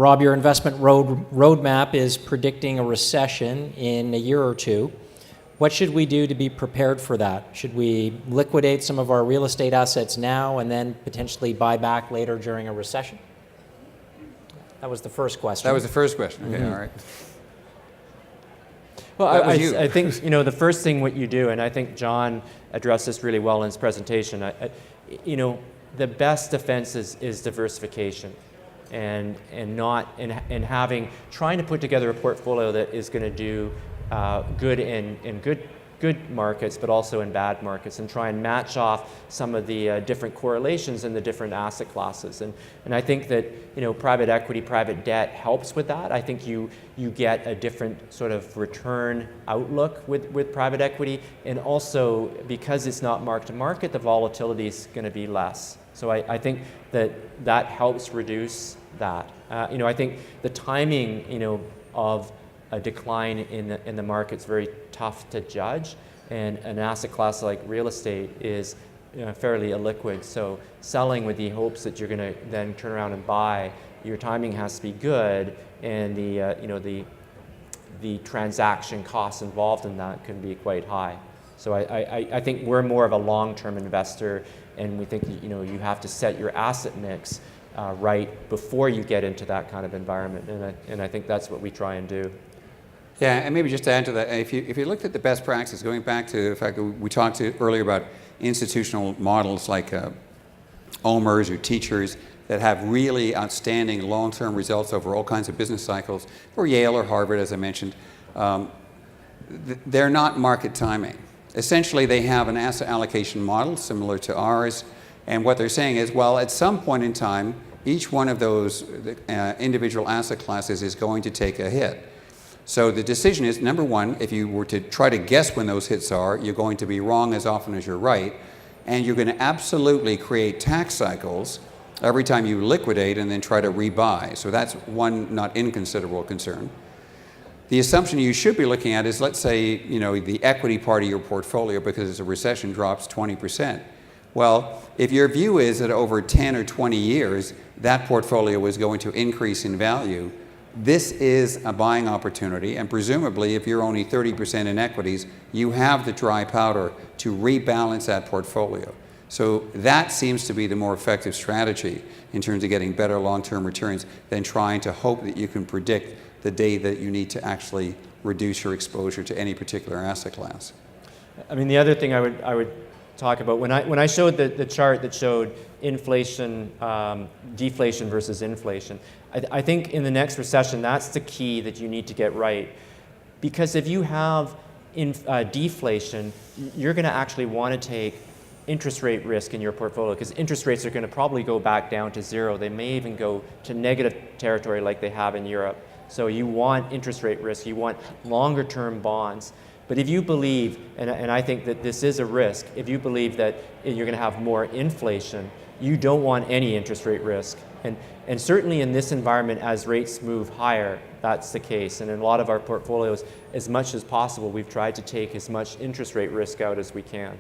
Rob, your investment roadmap is predicting a recession in a year or two. What should we do to be prepared for that? Should we liquidate some of our real estate assets now and then potentially buy back later during a recession? That was the first question. That was the first question. Okay, all right. Well, I think the first thing what you do, and I think John addressed this really well in his presentation. The best defense is diversification, and trying to put together a portfolio that is going to do good in good markets, but also in bad markets, and try and match off some of the different correlations in the different asset classes. And I think that private equity, private debt helps with that. I think you get a different sort of return outlook with private equity, and also because it's not mark to market, the volatility is going to be less. So I think that helps reduce that. I think the timing of a decline in the market is very tough to judge, and an asset class like real estate is fairly illiquid. So selling with the hopes that you're going to then turn around and buy, your timing has to be good, and the transaction costs involved in that can be quite high. So I think we're more of a long-term investor, and we think you have to set your asset mix right before you get into that kind of environment, and I think that's what we try and do. Yeah, and maybe just to add to that, if you looked at the best practices, going back to the fact that we talked earlier about institutional models like OMERS or teachers that have really outstanding long-term results over all kinds of business cycles, or Yale or Harvard, as I mentioned, they're not market timing. Essentially, they have an asset allocation model similar to ours, and what they're saying is, well, at some point in time, each one of those individual asset classes is going to take a hit. So the decision is, number one, if you were to try to guess when those hits are, you're going to be wrong as often as you're right, and you're going to absolutely create tax cycles every time you liquidate and then try to rebuy. So that's one not inconsiderable concern. The assumption you should be looking at is, let's say, the equity part of your portfolio, because a recession, drops 20%. Well, if your view is that over 10 or 20 years, that portfolio is going to increase in value, this is a buying opportunity, and presumably if you're only 30% in equities, you have the dry powder to rebalance that portfolio. So that seems to be the more effective strategy in terms of getting better long-term returns than trying to hope that you can predict the day that you need to actually reduce your exposure to any particular asset class. I mean, the other thing I would talk about, when I showed the chart that showed inflation, deflation versus inflation, I think in the next recession, that's the key that you need to get right. Because if you have deflation, you're going to actually want to take interest rate risk in your portfolio, because interest rates are going to probably go back down to zero. They may even go to negative territory like they have in Europe. So you want interest rate risk, you want longer term bonds. But if you believe, and I think that this is a risk, if you believe that you're going to have more inflation, you don't want any interest rate risk. And certainly in this environment, as rates move higher, that's the case. And in a lot of our portfolios, as much as possible, we've tried to take as much interest rate risk out as we can.